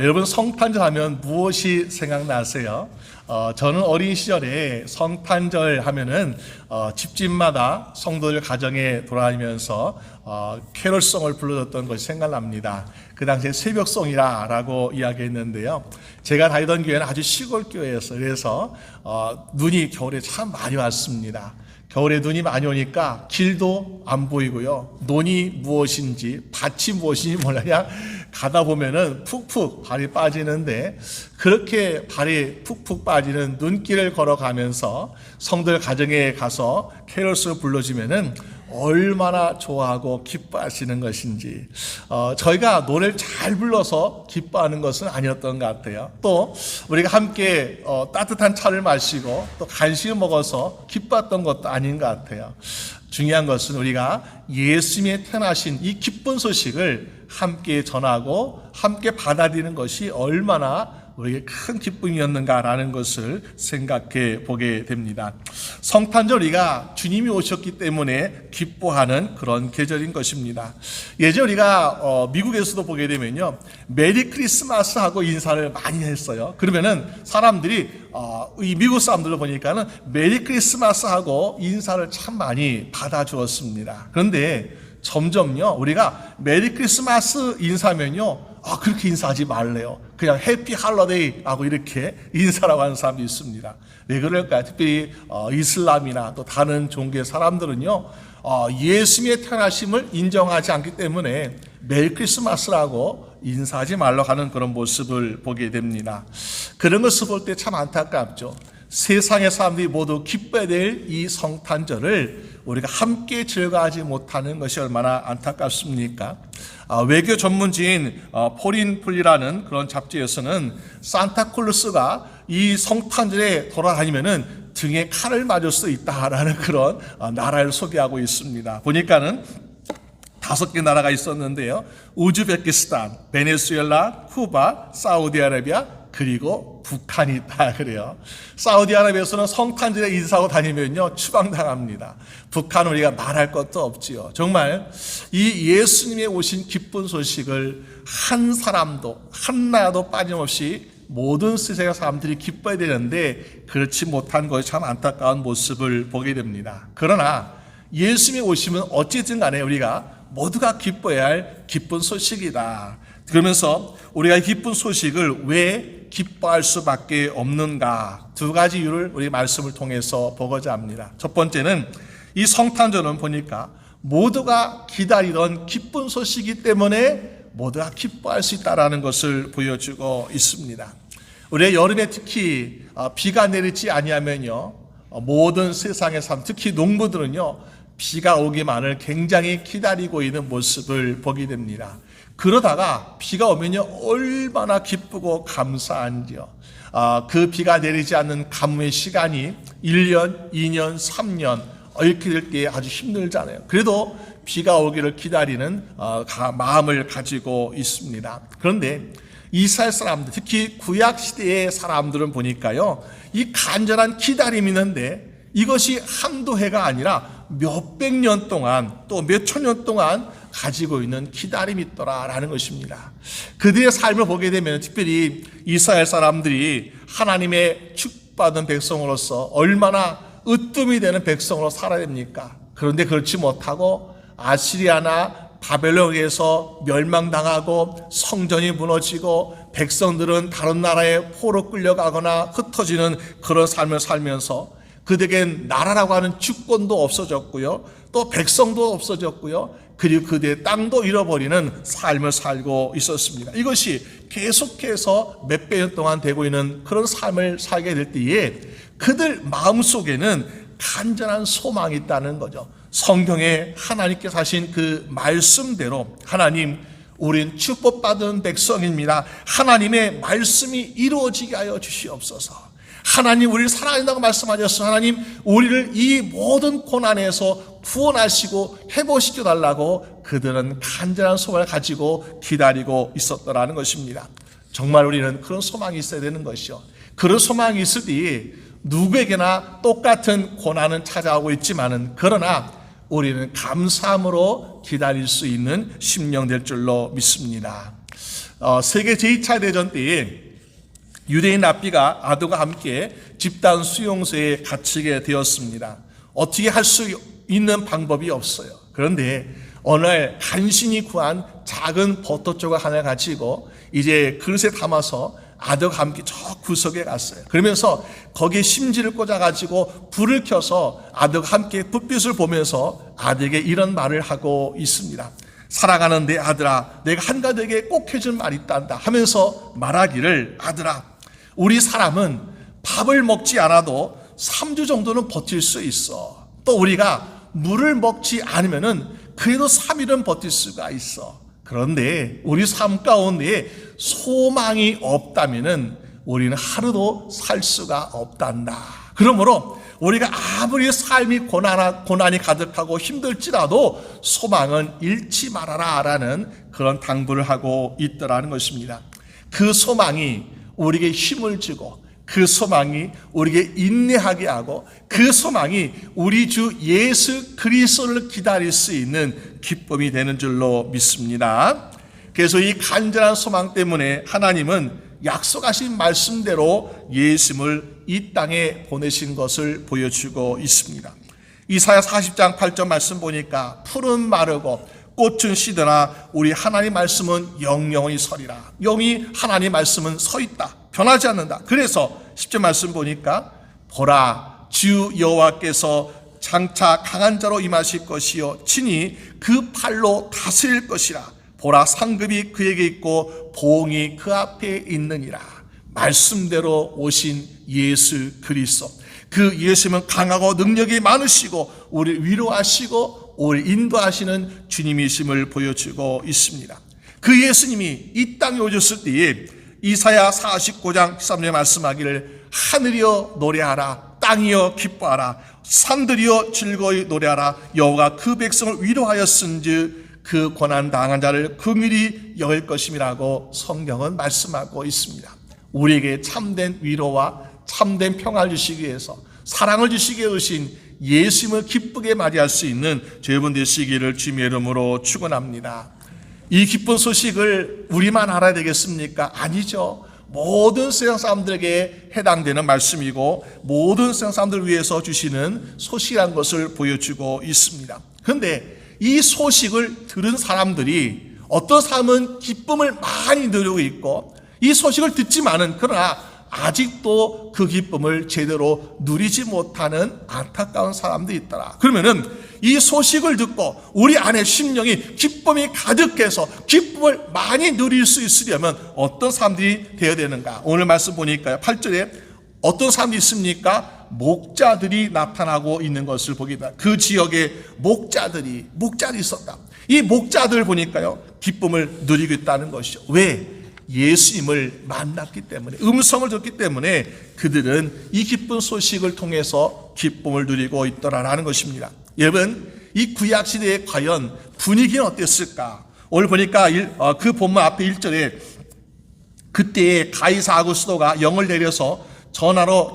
여러분 성탄절 하면 무엇이 생각나세요? 저는 어린 시절에 성탄절 하면은 집집마다 성도들 가정에 돌아다니면서 캐롤송을 불러줬던 것이 생각납니다. 그 당시에 새벽송이라고 이야기했는데요. 제가 다니던 교회는 아주 시골 교회였어요. 그래서 눈이 겨울에 참 많이 왔습니다. 겨울에 눈이 많이 오니까 길도 안 보이고요. 논이 무엇인지 밭이 무엇인지 몰라 그냥 가다 보면은 푹푹 발이 빠지는데, 그렇게 발이 푹푹 빠지는 눈길을 걸어가면서 성들 가정에 가서 캐롤스를 불러주면은 얼마나 좋아하고 기뻐하시는 것인지. 저희가 노래를 잘 불러서 기뻐하는 것은 아니었던 것 같아요. 또 우리가 함께 따뜻한 차를 마시고 또 간식을 먹어서 기뻐했던 것도 아닌 것 같아요. 중요한 것은 우리가 예수님의 태어나신 이 기쁜 소식을 함께 전하고 함께 받아들이는 것이 얼마나 우리에게 큰 기쁨이었는가라는 것을 생각해 보게 됩니다. 성탄절 우리가 주님이 오셨기 때문에 기뻐하는 그런 계절인 것입니다. 예전 우리가 미국에서도 보게 되면요, 메리 크리스마스 하고 인사를 많이 했어요. 그러면은 사람들이 이 미국 사람들로 보니까는 메리 크리스마스 하고 인사를 참 많이 받아주었습니다. 그런데 점점요, 우리가 메리 크리스마스 인사면요, 그렇게 인사하지 말래요. 그냥 해피 할러데이 하고 이렇게 인사라고 하는 사람도 있습니다. 왜 그럴까요? 특별히 이슬람이나 또 다른 종교의 사람들은요, 예수님의 태어나심을 인정하지 않기 때문에 메리 크리스마스라고 인사하지 말라고 하는 그런 모습을 보게 됩니다. 그런 것을 볼 때 참 안타깝죠. 세상의 사람들이 모두 기뻐야 될 이 성탄절을 우리가 함께 즐거워하지 못하는 것이 얼마나 안타깝습니까? 외교 전문지인 포린 풀리라는 그런 잡지에서는 산타클로스가 이 성탄절에 돌아다니면은 등에 칼을 맞을 수 있다라는 그런 나라를 소개하고 있습니다. 보니까는 5개 나라가 있었는데요. 우즈베키스탄, 베네수엘라, 쿠바, 사우디아라비아, 그리고 북한이 있다 그래요. 사우디아라비아에서는 성탄절에 인사하고 다니면요, 추방당합니다. 북한은 우리가 말할 것도 없지요. 정말 이 예수님의 오신 기쁜 소식을 한 사람도 한나라도 빠짐없이 모든 세상의 사람들이 기뻐해야 되는데 그렇지 못한 것이 참 안타까운 모습을 보게 됩니다. 그러나 예수님이 오시면 어쨌든 간에 우리가 모두가 기뻐해야 할 기쁜 소식이다. 그러면서 우리가 기쁜 소식을 왜 기뻐할 수밖에 없는가, 2가지 이유를 우리 말씀을 통해서 보고자 합니다. 첫 번째는 이 성탄절은 보니까 모두가 기다리던 기쁜 소식이기 때문에 모두가 기뻐할 수 있다는 것을 보여주고 있습니다. 우리의 여름에 특히 비가 내리지 아니하면요, 모든 세상의 사람, 특히 농부들은요, 비가 오기만을 굉장히 기다리고 있는 모습을 보게 됩니다. 그러다가 비가 오면요, 얼마나 기쁘고 감사한지요. 그 비가 내리지 않는 가뭄의 시간이 1년, 2년, 3년 이렇게 될 때 아주 힘들잖아요. 그래도 비가 오기를 기다리는 마음을 가지고 있습니다. 그런데 이스라엘 사람들, 특히 구약 시대의 사람들은 보니까요, 이 간절한 기다림이 있는데 이것이 한두 해가 아니라 몇백 년 동안 또 몇천 년 동안 가지고 있는 기다림이 있더라라는 것입니다. 그들의 삶을 보게 되면 특별히 이스라엘 사람들이 하나님의 축복받은 백성으로서 얼마나 으뜸이 되는 백성으로 살아야 됩니까? 그런데 그렇지 못하고 아시리아나 바벨론에서 멸망당하고 성전이 무너지고 백성들은 다른 나라에 포로 끌려가거나 흩어지는 그런 삶을 살면서 그들에겐 나라라고 하는 주권도 없어졌고요, 또 백성도 없어졌고요, 그리고 그들의 땅도 잃어버리는 삶을 살고 있었습니다. 이것이 계속해서 몇백 년 동안 되고 있는 그런 삶을 살게 될 때에 그들 마음속에는 간절한 소망이 있다는 거죠. 성경에 하나님께서 하신 그 말씀대로, 하나님, 우린 축복받은 백성입니다. 하나님의 말씀이 이루어지게 하여 주시옵소서. 하나님, 우리를 사랑한다고 말씀하셨어. 하나님, 우리를 이 모든 고난에서 구원하시고 회복시켜 달라고 그들은 간절한 소망을 가지고 기다리고 있었더라는 것입니다. 정말 우리는 그런 소망이 있어야 되는 것이요. 그런 소망이 있을 때 누구에게나 똑같은 고난은 찾아오고 있지만은, 그러나 우리는 감사함으로 기다릴 수 있는 심령 될 줄로 믿습니다. 세계 제2차 대전 때에 유대인 랍비가 아들과 함께 집단 수용소에 갇히게 되었습니다. 어떻게 할 수 있는 방법이 없어요. 그런데 어느 날 간신히 구한 작은 버터 조각 하나 가지고 이제 그릇에 담아서 아들과 함께 저 구석에 갔어요. 그러면서 거기에 심지를 꽂아가지고 불을 켜서 아들과 함께 불빛을 보면서 아들에게 이런 말을 하고 있습니다. 사랑하는 내 아들아, 내가 한 가지에게 꼭 해줄 말이 있단다 하면서 말하기를, 아들아, 우리 사람은 밥을 먹지 않아도 3주 정도는 버틸 수 있어. 또 우리가 물을 먹지 않으면은 그래도 3일은 버틸 수가 있어. 그런데 우리 삶 가운데 소망이 없다면은 우리는 하루도 살 수가 없단다. 그러므로 우리가 아무리 삶이 고난이 가득하고 힘들지라도 소망은 잃지 말아라 라는 그런 당부를 하고 있더라는 것입니다. 그 소망이 우리에게 힘을 주고, 그 소망이 우리에게 인내하게 하고, 그 소망이 우리 주 예수 그리스도를 기다릴 수 있는 기쁨이 되는 줄로 믿습니다. 그래서 이 간절한 소망 때문에 하나님은 약속하신 말씀대로 예수님을 이 땅에 보내신 것을 보여주고 있습니다. 이사야 40장 8절 말씀 보니까 푸른 마르고 꽃은 시드나 우리 하나님 말씀은 영영히 서리라. 영이 하나님 말씀은 서 있다. 변하지 않는다. 그래서 10절 말씀 보니까 보라, 주 여호와께서 장차 강한 자로 임하실 것이요 친히 그 팔로 다스릴 것이라. 보라, 상급이 그에게 있고 보응이 그 앞에 있느니라. 말씀대로 오신 예수 그리스도, 그 예수님은 강하고 능력이 많으시고 우리 위로하시고 우리 인도하시는 주님이심을 보여주고 있습니다. 그 예수님이 이 땅에 오셨을 때에 이사야 49장 13절에 말씀하기를, 하늘이여 노래하라, 땅이여 기뻐하라, 산들이여 즐거이 노래하라. 여호와가 그 백성을 위로하였은즉 그 고난 당한 자를 긍휼히 여길 것임이라고 성경은 말씀하고 있습니다. 우리에게 참된 위로와 참된 평화를 주시기 위해서, 사랑을 주시기 위해 오신 예수님을 기쁘게 맞이할 수 있는 여러분 되시기를 주님의 이름으로 축원합니다. 이 기쁜 소식을 우리만 알아야 되겠습니까? 아니죠. 모든 세상 사람들에게 해당되는 말씀이고 모든 세상 사람들을 위해서 주시는 소식이라는 것을 보여주고 있습니다. 그런데 이 소식을 들은 사람들이 어떤 사람은 기쁨을 많이 누리고 있고, 이 소식을 듣지만은 그러나 아직도 그 기쁨을 제대로 누리지 못하는 안타까운 사람들이 있더라. 그러면은 이 소식을 듣고 우리 안에 심령이 기쁨이 가득해서 기쁨을 많이 누릴 수 있으려면 어떤 사람들이 되어야 되는가? 오늘 말씀 보니까요, 8절에 어떤 사람이 있습니까? 목자들이 나타나고 있는 것을 보게 됩니다. 그 지역에 목자들이 있었다. 이 목자들을 보니까요, 기쁨을 누리고 있다는 것이죠. 왜? 예수님을 만났기 때문에, 음성을 듣기 때문에 그들은 이 기쁜 소식을 통해서 기쁨을 누리고 있더라라는 것입니다. 여러분, 이 구약시대에 과연 분위기는 어땠을까? 오늘 보니까 그 본문 앞에 1절에 그때에 가이사 아구스도가 영을 내려서 천하로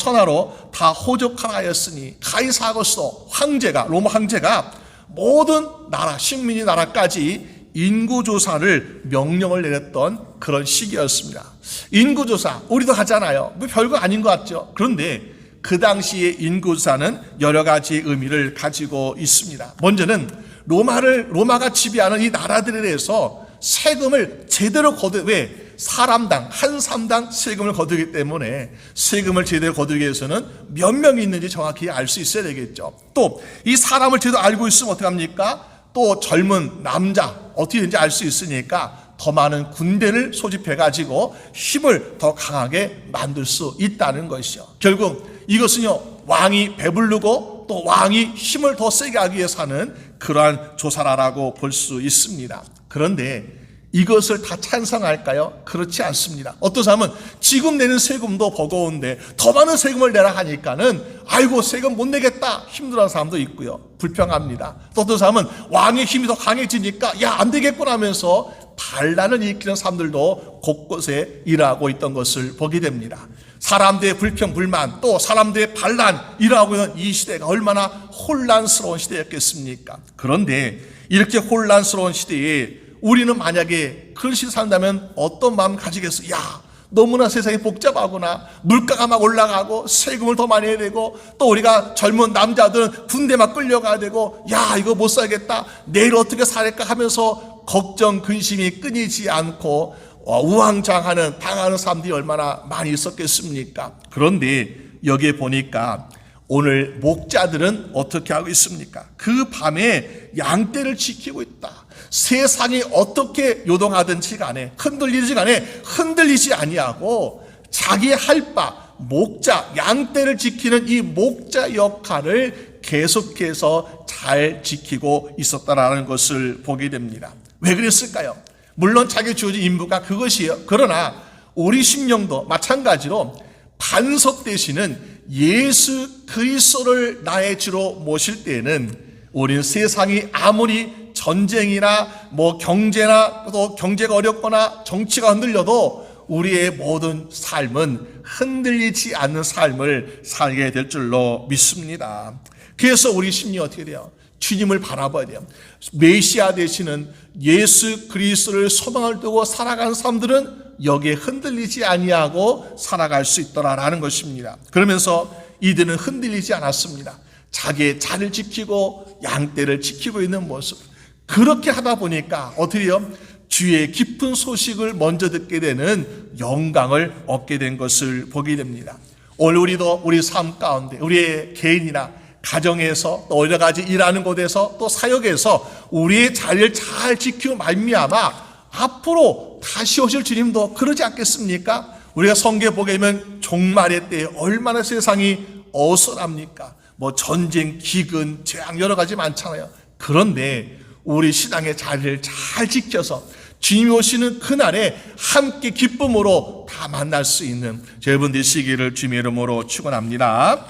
다 호족하라 하였으니, 가이사 아구스도 황제가, 로마 황제가 모든 나라, 식민지 나라까지 인구조사를 명령을 내렸던 그런 시기였습니다. 인구조사, 우리도 하잖아요. 뭐 별거 아닌 것 같죠. 그런데 그 당시의 인구조사는 여러 가지 의미를 가지고 있습니다. 먼저는 로마가 지배하는 이 나라들에 대해서 세금을 제대로 왜 사람당, 한 사람당 세금을 거두기 때문에 세금을 제대로 거두기 위해서는 몇 명이 있는지 정확히 알 수 있어야 되겠죠. 또 이 사람을 제대로 알고 있으면 어떡합니까? 또 젊은 남자 어떻게 되는지 알 수 있으니까 더 많은 군대를 소집해가지고 힘을 더 강하게 만들 수 있다는 것이죠. 결국 이것은요, 왕이 배부르고 또 왕이 힘을 더 세게 하기 위해서 하는 그러한 조사라고 볼 수 있습니다. 그런데 이것을 다 찬성할까요? 그렇지 않습니다. 어떤 사람은 지금 내는 세금도 버거운데 더 많은 세금을 내라 하니까는 아이고 세금 못 내겠다 힘들어하는 사람도 있고요. 불평합니다. 또 어떤 사람은 왕의 힘이 더 강해지니까 야, 안 되겠구나 하면서 반란을 일으키는 사람들도 곳곳에 일하고 있던 것을 보게 됩니다. 사람들의 불평, 불만, 또 사람들의 반란 일하고 있는 이 시대가 얼마나 혼란스러운 시대였겠습니까? 그런데 이렇게 혼란스러운 시대에 우리는 만약에 그런 식으로 산다면 어떤 마음 가지겠어? 야, 너무나 세상이 복잡하구나. 물가가 막 올라가고 세금을 더 많이 해야 되고, 또 우리가 젊은 남자들은 군대 막 끌려가야 되고, 야, 이거 못 살겠다. 내일 어떻게 살까 하면서 걱정, 근심이 끊이지 않고 우왕좌왕하는 당하는 사람들이 얼마나 많이 있었겠습니까? 그런데 여기에 보니까 오늘 목자들은 어떻게 하고 있습니까? 그 밤에 양떼를 지키고 있다. 세상이 어떻게 요동하든지 간에 흔들리지 아니하고 자기 할 바 목자, 양떼를 지키는 이 목자 역할을 계속해서 잘 지키고 있었다라는 것을 보게 됩니다. 왜 그랬을까요? 물론 자기 주어진 임무가 그것이에요. 그러나 우리 심령도 마찬가지로 반석 되시는 예수 그리스도를 나의 주로 모실 때에는 우리는 세상이 아무리 전쟁이나 경제나 또 경제가 어렵거나 정치가 흔들려도 우리의 모든 삶은 흔들리지 않는 삶을 살게 될 줄로 믿습니다. 그래서 우리 심리 어떻게 돼요? 주님을 바라봐야 돼요. 메시아 되시는 예수 그리스도를 소망을 두고 살아가는 사람들은 여기에 흔들리지 아니하고 살아갈 수 있더라라는 것입니다. 그러면서 이들은 흔들리지 않았습니다. 자기의 자를 지키고 양떼를 지키고 있는 모습. 그렇게 하다 보니까 어떻게 해요? 주의 깊은 소식을 먼저 듣게 되는 영광을 얻게 된 것을 보게 됩니다. 오늘 우리도 우리 삶 가운데 우리의 개인이나 가정에서 또 여러 가지 일하는 곳에서 또 사역에서 우리의 자리를 잘 지키고 말미암아 앞으로 다시 오실 주님도 그러지 않겠습니까? 우리가 성경에 보게 되면 종말의 때에 얼마나 세상이 어수선합니까? 전쟁, 기근, 재앙 여러 가지 많잖아요. 그런데 우리 신앙의 자리를 잘 지켜서 주님이 오시는 그날에 함께 기쁨으로 다 만날 수 있는 여러분 되시기를 주님의 이름으로 축원합니다.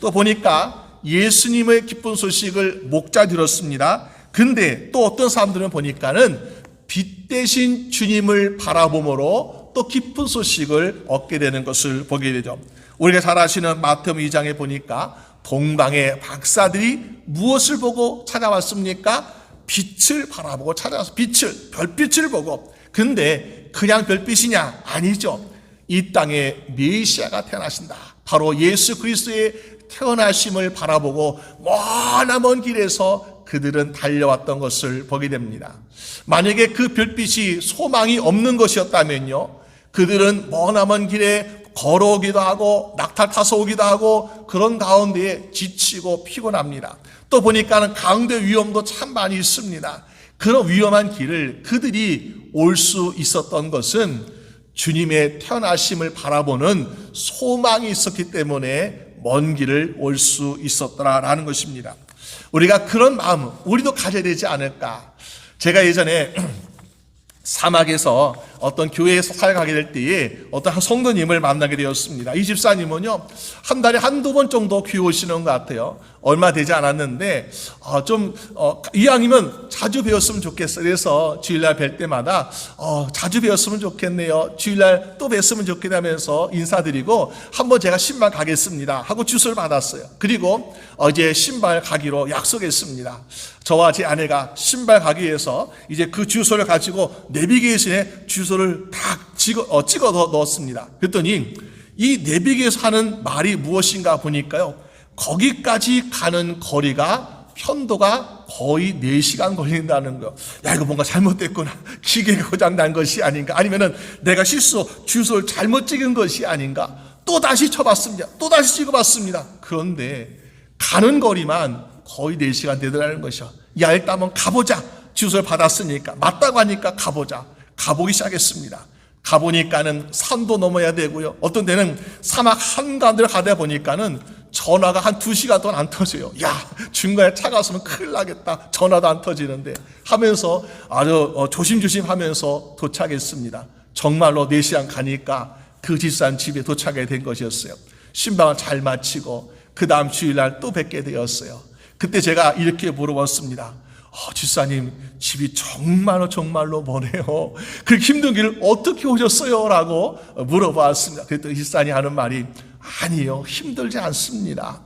또 보니까 예수님의 기쁜 소식을 목자 들었습니다. 근데 또 어떤 사람들은 보니까는 빛 대신 주님을 바라봄으로 또 기쁜 소식을 얻게 되는 것을 보게 되죠. 우리가 잘 아시는 마태복음 2장에 보니까 동방의 박사들이 무엇을 보고 찾아왔습니까? 빛을 바라보고 찾아와서 별빛을 보고. 근데 그냥 별빛이냐? 아니죠. 이 땅에 메시아가 태어나신다. 바로 예수 그리스도의 태어나심을 바라보고 먼 길에서 그들은 달려왔던 것을 보게 됩니다. 만약에 그 별빛이 소망이 없는 것이었다면요, 그들은 먼 길에 걸어오기도 하고 낙타 타서 오기도 하고 그런 가운데에 지치고 피곤합니다. 또 보니까는 강대 위험도 참 많이 있습니다. 그런 위험한 길을 그들이 올 수 있었던 것은 주님의 태어나심을 바라보는 소망이 있었기 때문에 먼 길을 올 수 있었더라라는 것입니다. 우리가 그런 마음을 우리도 가져야 되지 않을까. 제가 예전에 사막에서 어떤 교회에서 사역하게 될 때에 어떤 한 성도님을 만나게 되었습니다. 이 집사님은요, 한 달에 한두 번 정도 교회 오시는 것 같아요. 얼마 되지 않았는데, 이왕이면 자주 뵈었으면 좋겠어요. 그래서 주일날 뵐 때마다, 자주 뵈었으면 좋겠네요. 주일날 또 뵀으면 좋겠다 하면서 인사드리고, 한번 제가 신발 가겠습니다. 하고 주소를 받았어요. 그리고 어제 신발 가기로 약속했습니다. 저와 제 아내가 신발 가기 위해서 이제 그 주소를 가지고 내비게이션에 주소를 딱 찍어 넣었습니다. 그랬더니 이 내비게이션 하는 말이 무엇인가 보니까요, 거기까지 가는 거리가 편도가 거의 4시간 걸린다는 거예요. 야, 이거 뭔가 잘못됐구나. 기계가 고장난 것이 아닌가. 아니면은 내가 주소를 잘못 찍은 것이 아닌가. 또 다시 쳐봤습니다. 또 다시 찍어봤습니다. 그런데 가는 거리만 거의 4시간 되더라는 것이요. 야, 일단 한번 가보자. 주소를 받았으니까. 맞다고 하니까 가보자. 가보기 시작했습니다. 가보니까는 산도 넘어야 되고요. 어떤 데는 사막 한가운데를 가다 보니까는 전화가 한 2시간 동안 안 터져요. 야, 중간에 차가 왔으면 큰일 나겠다. 전화도 안 터지는데 하면서 아주 조심조심 하면서 도착했습니다. 정말로 4시간 가니까 그 집사람 집에 도착하게 된 것이었어요. 신방을 잘 마치고 그 다음 주일날 또 뵙게 되었어요. 그때 제가 이렇게 물어봤습니다. 집사님, 집이 정말로 머네요. 그렇게 힘든 길을 어떻게 오셨어요? 라고 물어봤습니다. 그랬더니 집사님 하는 말이, 아니요, 힘들지 않습니다.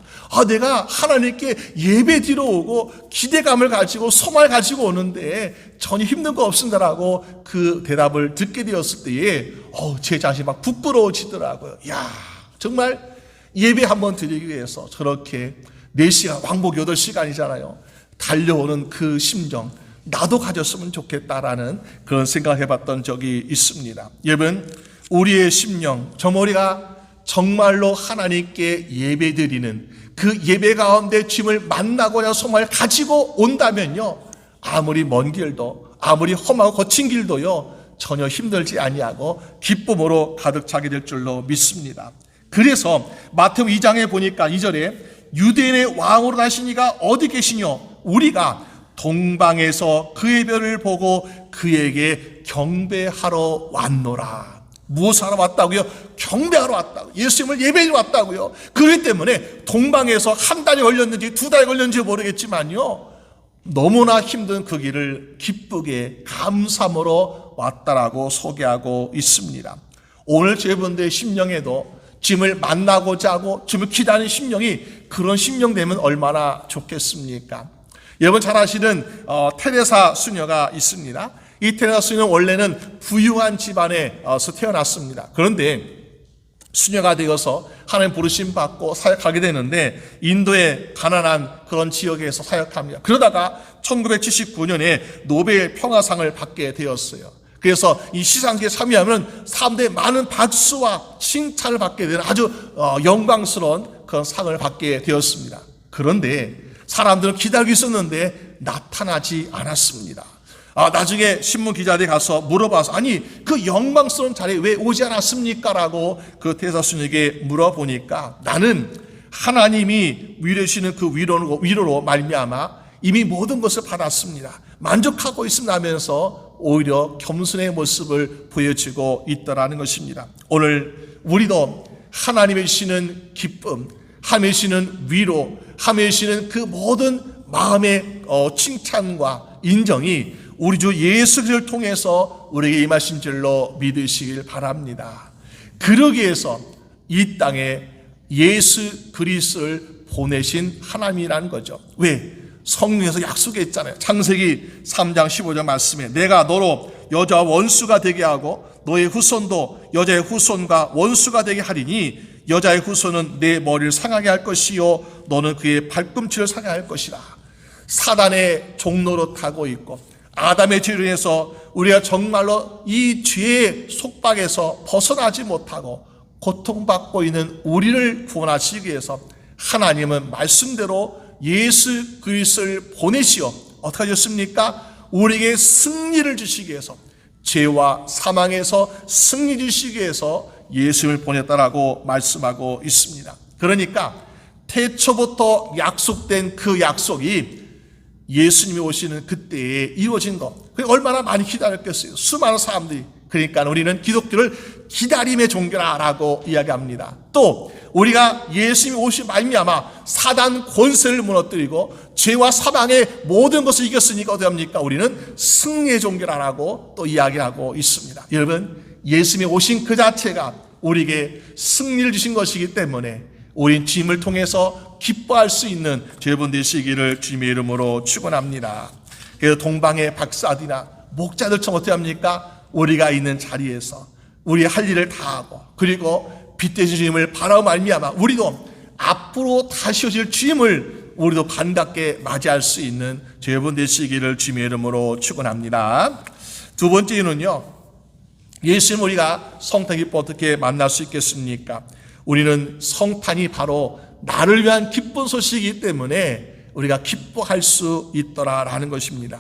내가 하나님께 예배 드리러 오고 기대감을 가지고 소망을 가지고 오는데 전혀 힘든 거 없습니다라고 그 대답을 듣게 되었을 때에 제 자신이 막 부끄러워지더라고요. 야, 정말 예배 한번 드리기 위해서 저렇게 4시간, 왕복 8시간이잖아요. 달려오는 그 심정, 나도 가졌으면 좋겠다라는 그런 생각을 해봤던 적이 있습니다. 여러분, 우리의 심령, 저 머리가 정말로 하나님께 예배드리는 그 예배 가운데 주님을 만나고자 소망을 가지고 온다면요, 아무리 먼 길도, 아무리 험하고 거친 길도요, 전혀 힘들지 아니하고 기쁨으로 가득 차게 될 줄로 믿습니다. 그래서 마태복음 2장에 보니까 2절에 유대인의 왕으로 나신 이가 어디 계시뇨? 우리가 동방에서 그의 별을 보고 그에게 경배하러 왔노라. 무엇을 하러 왔다고요? 경배하러 왔다고. 예수님을 예배하러 왔다고요. 그렇기 때문에 동방에서 한 달이 걸렸는지 2달이 걸렸는지 모르겠지만요, 너무나 힘든 그 길을 기쁘게 감사함으로 왔다라고 소개하고 있습니다. 오늘 여러분들의 심령에도 주님을 만나고자 하고 주님을 기다리는 심령이 그런 심령 되면 얼마나 좋겠습니까? 여러분 잘 아시는 테레사 수녀가 있습니다. 이 테레사 수녀는 원래는 부유한 집안에서 태어났습니다. 그런데 수녀가 되어서 하나님 부르심 받고 사역하게 되는데 인도의 가난한 그런 지역에서 사역합니다. 그러다가 1979년에 노벨 평화상을 받게 되었어요. 그래서 이 시상식에 참여하면 사람들의 많은 박수와 칭찬을 받게 되는 아주 영광스러운 그런 상을 받게 되었습니다. 그런데 사람들은 기다리고 있었는데 나타나지 않았습니다. 나중에 신문 기자들이 가서 물어봐서 아니 그 영광스러운 자리에 왜 오지 않았습니까? 라고 그 대사수녀에게 물어보니까 나는 하나님이 위로해 주시는 그 위로로 말미암아 이미 모든 것을 받았습니다. 만족하고 있습니다 하면서 오히려 겸손의 모습을 보여주고 있더라는 것입니다. 오늘 우리도 하나님의 주시는 기쁨, 하나님의 주시는 위로, 하나님의 주시는 그 모든 마음의 칭찬과 인정이 우리 주 예수 그리스도를 통해서 우리에게 임하신 줄로 믿으시길 바랍니다. 그러기 위해서 이 땅에 예수 그리스도를 보내신 하나님이라는 거죠. 왜? 성경에서 약속했잖아요. 창세기 3장 15절 말씀에 내가 너로 여자와 원수가 되게 하고 너의 후손도 여자의 후손과 원수가 되게 하리니 여자의 후손은 내 머리를 상하게 할 것이요 너는 그의 발꿈치를 상하게 할 것이라. 사단의 종로로 타고 있고 아담의 죄로 인해서 우리가 정말로 이 죄의 속박에서 벗어나지 못하고 고통받고 있는 우리를 구원하시기 위해서 하나님은 말씀대로 예수 그리스도를 보내시어 어떻게 하셨습니까? 우리에게 승리를 주시기 위해서 죄와 사망에서 승리 주시기 위해서 예수를 보냈다라고 말씀하고 있습니다. 그러니까 태초부터 약속된 그 약속이 예수님이 오시는 그때에 이루어진 것, 얼마나 많이 기다렸겠어요. 수많은 사람들이. 그러니까 우리는 기독교를 기다림의 종교라고 이야기합니다. 또 우리가 예수님이 오신 말미암아 사단 권세를 무너뜨리고 죄와 사망의 모든 것을 이겼으니까 어떻게 합니까? 우리는 승리의 종교라고 또 이야기하고 있습니다. 여러분, 예수님이 오신 그 자체가 우리에게 승리를 주신 것이기 때문에 우린 주님을 통해서 기뻐할 수 있는 여러분 되시기를 주님의 이름으로 축원합니다. 그래서 동방의 박사들이나 목자들처럼 어떻게 합니까? 우리가 있는 자리에서 우리 할 일을 다하고 그리고 빛되신 주님을 바라고 말미암아 우리도 앞으로 다시 오실 주님을 우리도 반갑게 맞이할 수 있는 여러분 되시기를 주님의 이름으로 축원합니다. 두 번째는요, 예수님 우리가 성탄 기쁨 어떻게 만날 수 있겠습니까? 우리는 성탄이 바로 나를 위한 기쁜 소식이기 때문에 우리가 기뻐할 수 있더라라는 것입니다.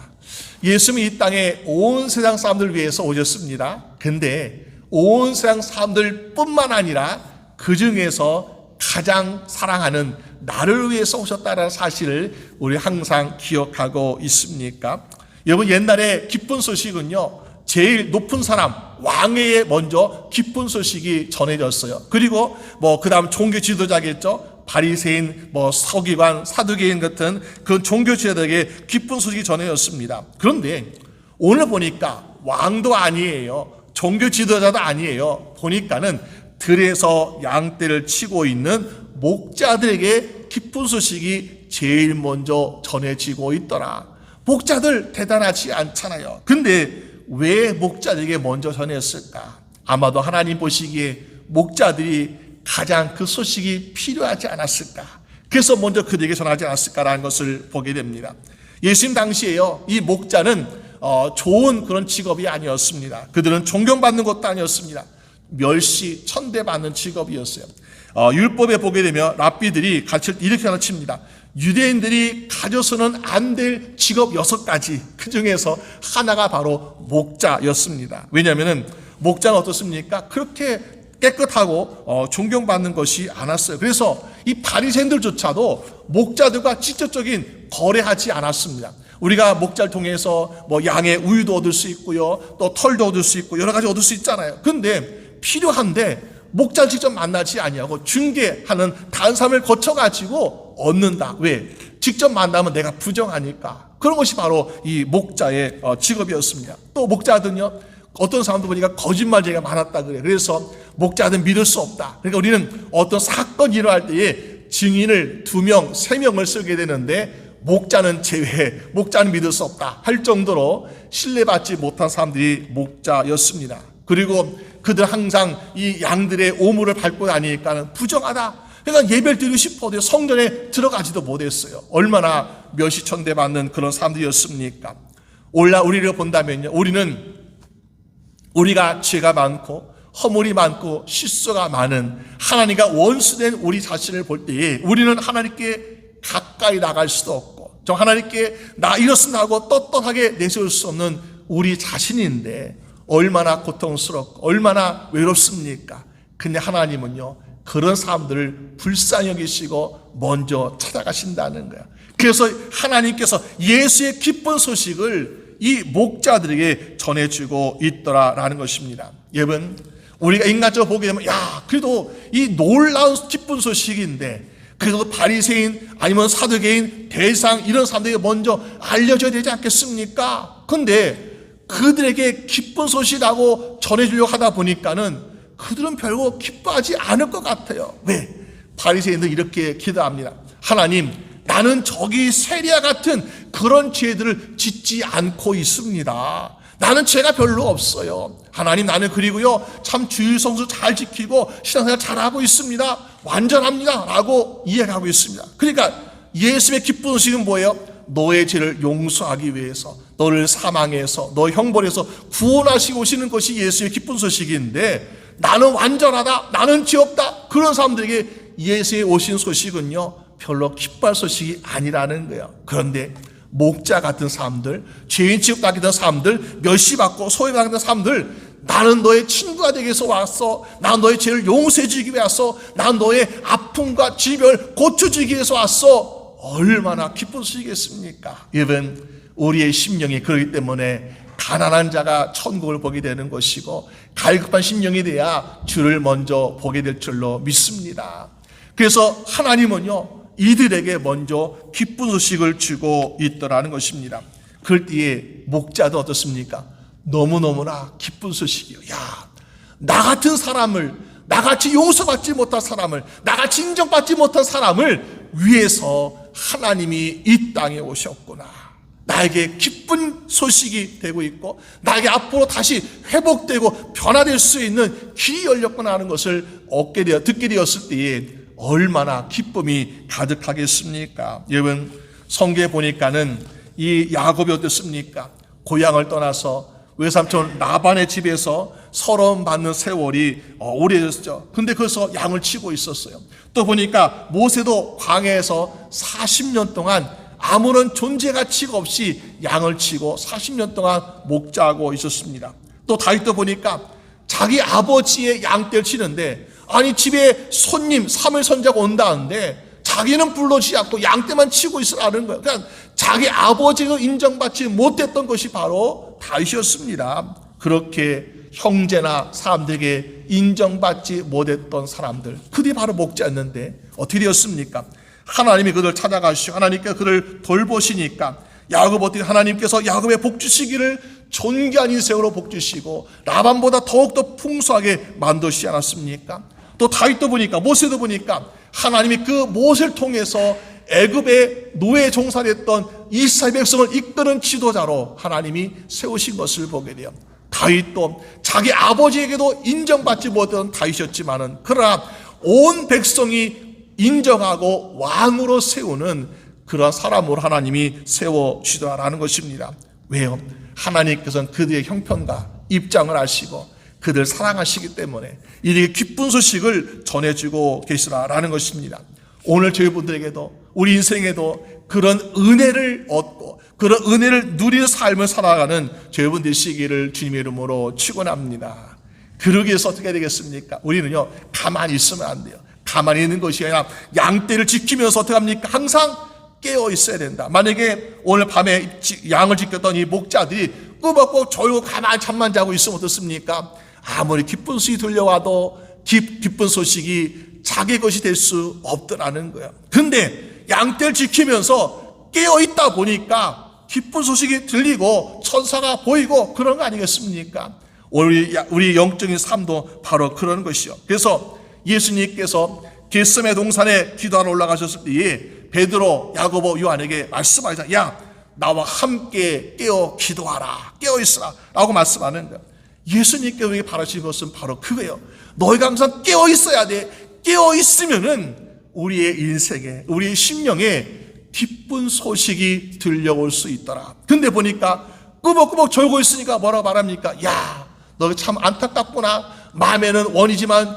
예수님이 이 땅에 온 세상 사람들을 위해서 오셨습니다. 근데 온 세상 사람들 뿐만 아니라 그 중에서 가장 사랑하는 나를 위해서 오셨다는 사실을 우리 항상 기억하고 있습니까? 여러분, 옛날에 기쁜 소식은요, 제일 높은 사람, 왕에게 먼저 기쁜 소식이 전해졌어요. 그리고 그 다음 종교 지도자겠죠. 바리새인, 서기관, 사두개인 같은 그 종교 지도자에게 기쁜 소식이 전해졌습니다. 그런데 오늘 보니까 왕도 아니에요. 종교 지도자도 아니에요. 보니까는 들에서 양떼를 치고 있는 목자들에게 기쁜 소식이 제일 먼저 전해지고 있더라. 목자들 대단하지 않잖아요. 근데 왜 목자들에게 먼저 전했을까? 아마도 하나님 보시기에 목자들이 가장 그 소식이 필요하지 않았을까? 그래서 먼저 그들에게 전하지 않았을까라는 것을 보게 됩니다. 예수님 당시에요, 이 목자는 좋은 그런 직업이 아니었습니다. 그들은 존경받는 것도 아니었습니다. 멸시, 천대받는 직업이었어요. 율법에 보게 되면 랍비들이 가르칠 때 이렇게 가르칩니다. 유대인들이 가져서는 안 될 직업 6가지, 그 중에서 하나가 바로 목자였습니다. 왜냐하면 목자는 어떻습니까? 그렇게 깨끗하고 존경받는 것이 않았어요. 그래서 이 바리새인들조차도 목자들과 직접적인 거래하지 않았습니다. 우리가 목자를 통해서 양의 우유도 얻을 수 있고요, 또 털도 얻을 수 있고 여러 가지 얻을 수 있잖아요. 근데 필요한데 목자를 직접 만나지 아니하고 중개하는 다른 사람을 거쳐가지고 얻는다. 왜? 직접 만나면 내가 부정하니까. 그런 것이 바로 이 목자의 직업이었습니다. 또 목자들은요, 어떤 사람도 보니까 거짓말쟁이가 많았다 그래요. 그래서 목자들은 믿을 수 없다. 그러니까 우리는 어떤 사건이 일어날 때에 증인을 2명, 3명을 쓰게 되는데 목자는 제외, 목자는 믿을 수 없다 할 정도로 신뢰받지 못한 사람들이 목자였습니다. 그리고 그들 항상 이 양들의 오물을 밟고 다니니까는 부정하다. 그러니까 예배를 드리고 싶어도 성전에 들어가지도 못했어요. 얼마나 멸시천대받는 그런 사람들이었습니까? 오늘날 우리를 본다면요, 우리가 죄가 많고 허물이 많고 실수가 많은 하나님과 원수된 우리 자신을 볼 때에 우리는 하나님께 가까이 나갈 수도 없고 좀 하나님께 나 이렇습니다 하고 떳떳하게 내세울 수 없는 우리 자신인데 얼마나 고통스럽고 얼마나 외롭습니까? 근데 하나님은요, 그런 사람들을 불쌍히 여기시고 먼저 찾아가신다는 거야. 그래서 하나님께서 예수의 기쁜 소식을 이 목자들에게 전해주고 있더라라는 것입니다. 여러분, 우리가 인간적으로 보게 되면 그래도 이 놀라운 기쁜 소식인데 그래도 바리새인 아니면 사두개인 대상 이런 사람들에게 먼저 알려줘야 되지 않겠습니까? 근데 그들에게 기쁜 소식이라고 전해주려고 하다 보니까는 그들은 별로 기뻐하지 않을 것 같아요. 왜? 바리새인들 이렇게 기도합니다. 하나님, 나는 저기 세리와 같은 그런 죄들을 짓지 않고 있습니다. 나는 죄가 별로 없어요. 하나님, 나는 그리고요 참 주일 성수 잘 지키고 신앙생활 잘하고 있습니다. 완전합니다 라고 이해하고 있습니다. 그러니까 예수의 기쁜 소식은 뭐예요? 너의 죄를 용서하기 위해서 너를 사망해서 너 형벌에서 구원하시고 오시는 것이 예수의 기쁜 소식인데 나는 완전하다, 나는 죄 없다, 그런 사람들에게 예수의 오신 소식은요 별로 기뻐할 소식이 아니라는 거예요. 그런데 목자 같은 사람들, 죄인 취급받는 사람들, 멸시받고 소외받는 사람들, 나는 너의 친구가 되기 위해서 왔어, 나는 너의 죄를 용서해 주기 위해서 왔어, 나는 너의 아픔과 질병을 고쳐주기 위해서 왔어, 얼마나 기쁜 소식이겠습니까? 여러분, 우리의 심령이 그렇기 때문에 가난한 자가 천국을 보게 되는 것이고 갈급한 심령이 돼야 주를 먼저 보게 될 줄로 믿습니다. 그래서 하나님은요 이들에게 먼저 기쁜 소식을 주고 있더라는 것입니다. 그럴 때에 목자도 어떻습니까? 너무너무나 기쁜 소식이요. 나 같은 사람을, 나같이 용서받지 못한 사람을, 나같이 인정받지 못한 사람을 위해서 하나님이 이 땅에 오셨구나. 나에게 기쁜 소식이 되고 있고 나에게 앞으로 다시 회복되고 변화될 수 있는 길이 열렸구나 하는 것을 듣게 되었을 때에 얼마나 기쁨이 가득하겠습니까? 여러분, 성경에 보니까는 이 야곱이 어땠습니까? 고향을 떠나서 외삼촌 라반의 집에서 서러움 받는 세월이 오래됐죠. 근데 거기서 양을 치고 있었어요. 또 보니까 모세도 광야에서 40년 동안 아무런 존재 가치가 없이 양을 치고 40년 동안 목자하고 있었습니다. 또 다윗도 보니까 자기 아버지의 양떼를 치는데 아니 집에 손님 사무엘 선지자가 온다는데 자기는 불러주지 않고 양떼만 치고 있으라는 거예요. 그러니까 자기 아버지도 인정받지 못했던 것이 바로 다윗이었습니다. 그렇게 형제나 사람들에게 인정받지 못했던 사람들, 그들이 바로 목자였는데 어떻게 되었습니까? 하나님이 그들을 찾아가시고 하나님께 그를 돌보시니까 야곱 어떻게 하나님께서 야곱의 복 주시기를 존귀한 인생으로 복주시고 라반보다 더욱더 풍성하게 만드시지 않았습니까? 또 다윗도 보니까, 모세도 보니까 하나님이 그 모세를 통해서 애굽의 노예 종살이했던 이스라엘 백성을 이끄는 지도자로 하나님이 세우신 것을 보게 돼요. 다윗도 자기 아버지에게도 인정받지 못했던 다윗이었지만은 그러나 온 백성이 인정하고 왕으로 세우는 그런 사람으로 하나님이 세워주시더라라는 것입니다. 왜요? 하나님께서는 그들의 형편과 입장을 아시고 그들 사랑하시기 때문에 이렇게 기쁜 소식을 전해주고 계시라라는 것입니다. 오늘 저희 분들에게도 우리 인생에도 그런 은혜를 얻고 그런 은혜를 누리는 삶을 살아가는 저희 분들 되시기를 주님의 이름으로 축원합니다. 그러기 위해서 어떻게 되겠습니까? 우리는요, 가만히 있으면 안 돼요. 가만히 있는 것이 아니라 양떼를 지키면서 어떻게 합니까? 항상 깨어 있어야 된다. 만약에 오늘 밤에 양을 지켰던 이 목자들이 꾸벅꾸벅 졸고 가만히 잠만 자고 있으면 어떻습니까? 아무리 기쁜 소식이 들려와도 기쁜 소식이 자기 것이 될 수 없더라는 거예요. 근데 양떼를 지키면서 깨어 있다 보니까 기쁜 소식이 들리고 천사가 보이고 그런 거 아니겠습니까? 우리 영적인 삶도 바로 그런 것이요. 그래서 예수님께서 겟세마네 동산에 기도하러 올라가셨을 때에 베드로, 야고보, 요한에게 말씀하시잖아요. 야, 나와 함께 깨어 기도하라, 깨어 있으라 라고 말씀하는 거예요. 예수님께서 우리에게 바라시는 것은 바로 그거예요. 너희가 항상 깨어 있어야 돼. 깨어 있으면은 우리의 인생에, 우리의 심령에 기쁜 소식이 들려올 수 있더라. 근데 보니까 꾸벅꾸벅 졸고 있으니까 뭐라고 말합니까? 야, 너 참 안타깝구나. 마음에는 원이지만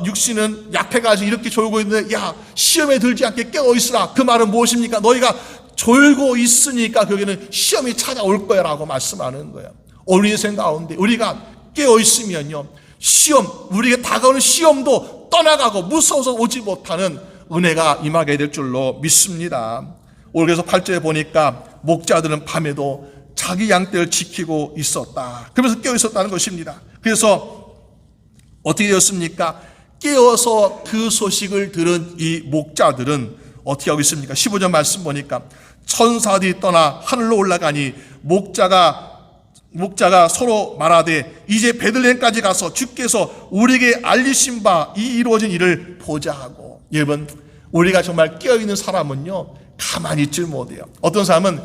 육신은 약해가지고 이렇게 졸고 있는데, 야, 시험에 들지 않게 깨어 있으라. 그 말은 무엇입니까? 너희가 졸고 있으니까 거기는 시험이 찾아올 거야 라고 말씀하는 거예요. 우리 인생 가운데 우리가 깨어 있으면요, 시험, 우리에게 다가오는 시험도 떠나가고 무서워서 오지 못하는 은혜가 임하게 될 줄로 믿습니다. 오늘 그래서 8절에 보니까 목자들은 밤에도 자기 양떼를 지키고 있었다. 그러면서 깨어 있었다는 것입니다. 그래서 어떻게 되었습니까? 깨어서 그 소식을 들은 이 목자들은 어떻게 하고 있습니까? 15절 말씀 보니까 천사들이 떠나 하늘로 올라가니 목자가 서로 말하되 이제 베들레헴까지 가서 주께서 우리에게 알리신 바 이 이루어진 일을 보자 하고. 여러분, 우리가 정말 깨어있는 사람은요, 가만히 있질 못해요. 어떤 사람은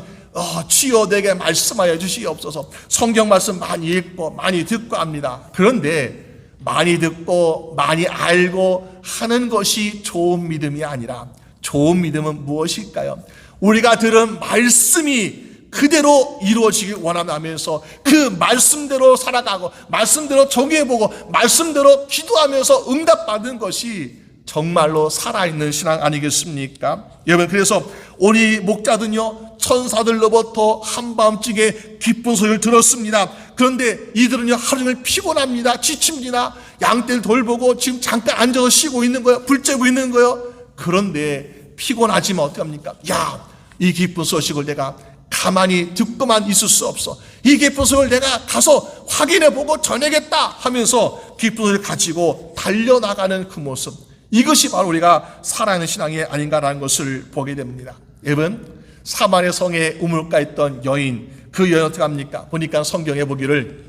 주여 내게 말씀하여 주시옵소서, 성경 말씀 많이 읽고 많이 듣고 합니다. 그런데 많이 듣고 많이 알고 하는 것이 좋은 믿음이 아니라 좋은 믿음은 무엇일까요? 우리가 들은 말씀이 그대로 이루어지길 원하면서 그 말씀대로 살아가고 말씀대로 정의해보고 말씀대로 기도하면서 응답받은 것이 정말로 살아있는 신앙 아니겠습니까? 여러분, 그래서 우리 목자들은요, 천사들로부터 한밤중에 기쁜 소리를 들었습니다. 그런데 이들은요, 하루 종일 피곤합니다. 지칩니다. 양떼를 돌보고 지금 잠깐 앉아서 쉬고 있는 거예요. 불 쬐고 있는 거예요. 그런데 피곤하지만 어떡합니까? 야, 이 기쁜 소식을 내가 가만히 듣고만 있을 수 없어. 이 기쁜 소식을 내가 가서 확인해보고 전해겠다 하면서 기쁜 소식을 가지고 달려나가는 그 모습, 이것이 바로 우리가 살아있는 신앙이 아닌가라는 것을 보게 됩니다. 여러분, 사마리아 성에 우물가에 있던 여인, 그 여인 어떻게 합니까? 보니까 성경에 보기를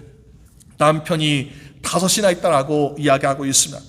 남편이 5이나 있다라고 이야기하고 있습니다.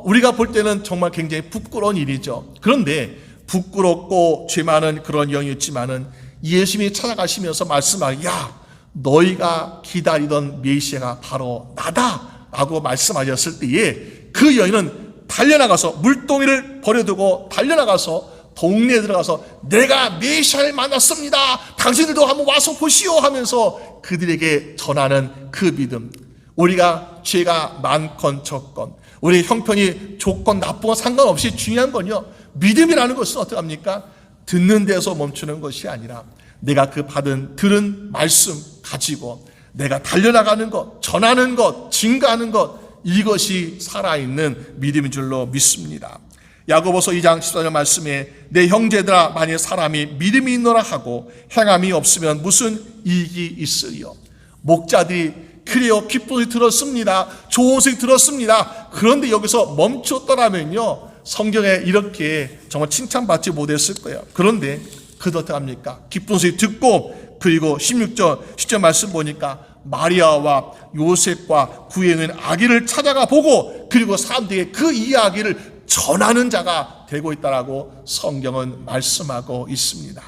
우리가 볼 때는 정말 굉장히 부끄러운 일이죠. 그런데 부끄럽고 죄 많은 그런 여인이었지만은 예수님이 찾아가시면서 말씀하기, 야, 너희가 기다리던 메시아가 바로 나다 라고 말씀하셨을 때에 그 여인은 달려나가서 물동이를 버려두고 달려나가서 동네에 들어가서 내가 메시아를 만났습니다. 당신들도 한번 와서 보시오 하면서 그들에게 전하는 그 믿음. 우리가 죄가 많건 적건, 우리 형편이 좋건 나쁘건 상관없이 중요한 건요, 믿음이라는 것은 어떻게 합니까? 듣는 데서 멈추는 것이 아니라 내가 들은 말씀 가지고 내가 달려나가는 것, 전하는 것, 증거하는 것, 이것이 살아있는 믿음인 줄로 믿습니다. 야고보서 2장 14절 말씀에 내 형제들아, 만일 사람이 믿음이 있노라 하고 행함이 없으면 무슨 이익이 있으리요. 목자들이 그래요, 기쁜 소리 들었습니다. 좋은 소식 들었습니다. 그런데 여기서 멈췄더라면요, 성경에 이렇게 정말 칭찬받지 못했을 거예요. 그런데 그들 어떻게 합니까? 기쁜 소식 듣고 그리고 16절 10절 말씀 보니까 마리아와 요셉과 구에 있는 아기를 찾아가 보고 그리고 사람들에게 그 이야기를 전하는 자가 되고 있다라고 성경은 말씀하고 있습니다.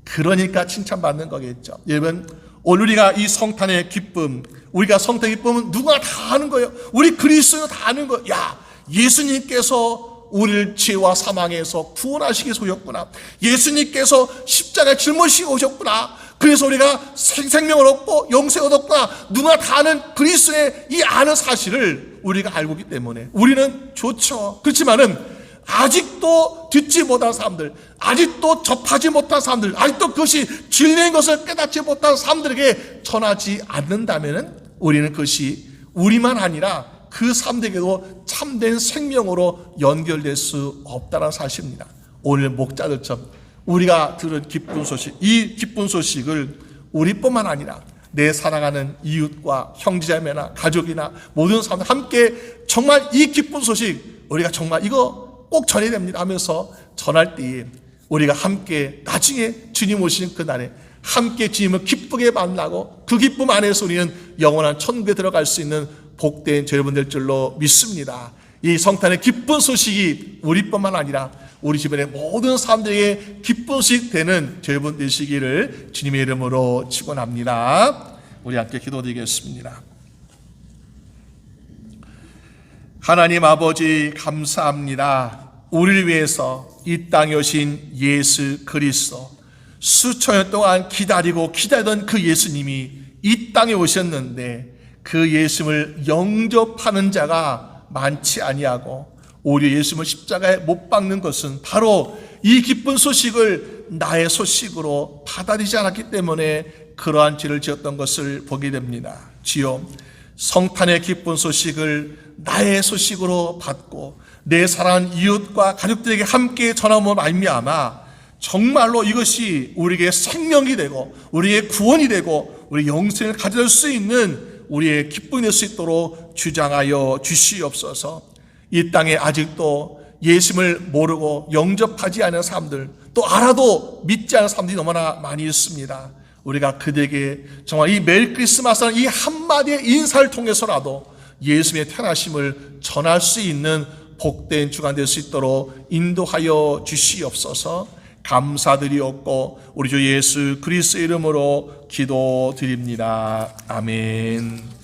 그러니까 칭찬받는 거겠죠. 여러분, 오늘 우리가 이 성탄의 기쁨, 우리가 성탄의 기쁨은 누가 다 아는 거예요. 우리 그리스도는 다 아는 거예요. 야, 예수님께서 우리를 죄와 사망에서 구원하시기 위해서 오셨구나. 예수님께서 십자가에 짊어지시고 오셨구나. 그래서 우리가 생명을 얻고 영생을 얻었구나. 누가 다 아는 그리스도의 이 아는 사실을 우리가 알고 있기 때문에 우리는 좋죠. 그렇지만은 아직도 듣지 못한 사람들, 아직도 접하지 못한 사람들, 아직도 그것이 진리인 것을 깨닫지 못한 사람들에게 전하지 않는다면 우리는 그것이 우리만 아니라 그 사람들에게도 참된 생명으로 연결될 수 없다는 사실입니다. 오늘 목자들처럼 우리가 들은 기쁜 소식, 이 기쁜 소식을 우리뿐만 아니라 내 사랑하는 이웃과 형제자매나 가족이나 모든 사람들 함께 정말 이 기쁜 소식 우리가 정말 이거 꼭 전해야 됩니다 하면서 전할 때에 우리가 함께 나중에 주님 오시는 그날에 함께 주님을 기쁘게 만나고 그 기쁨 안에서 우리는 영원한 천국에 들어갈 수 있는 복된 여러분 될 줄로 믿습니다. 이 성탄의 기쁜 소식이 우리뿐만 아니라 우리 주변의 모든 사람들에게 기쁜 소식 되는 여러분 되시기를 주님의 이름으로 축원합니다. 우리 함께 기도드리겠습니다. 하나님 아버지 감사합니다. 우리를 위해서 이 땅에 오신 예수 그리스도, 수천 년 동안 기다리던 그 예수님이 이 땅에 오셨는데 그 예수님을 영접하는 자가 많지 아니하고 오히려 예수님을 십자가에 못 박는 것은 바로 이 기쁜 소식을 나의 소식으로 받아들이지 않았기 때문에 그러한 죄를 지었던 것을 보게 됩니다. 주여, 성탄의 기쁜 소식을 나의 소식으로 받고 내 사랑하는 이웃과 가족들에게 함께 전함으로 말미암아 정말로 이것이 우리에게 생명이 되고 우리의 구원이 되고 우리 영생을 가져올 수 있는 우리의 기쁨이 될 수 있도록 주장하여 주시옵소서. 이 땅에 아직도 예수님을 모르고 영접하지 않은 사람들, 또 알아도 믿지 않은 사람들이 너무나 많이 있습니다. 우리가 그들에게 정말 이 메리 크리스마스라는 이 한마디의 인사를 통해서라도 예수님의 태어나심을 전할 수 있는 복된 주간 될 수 있도록 인도하여 주시옵소서. 감사드리옵고 우리 주 예수 그리스도의 이름으로 기도드립니다. 아멘.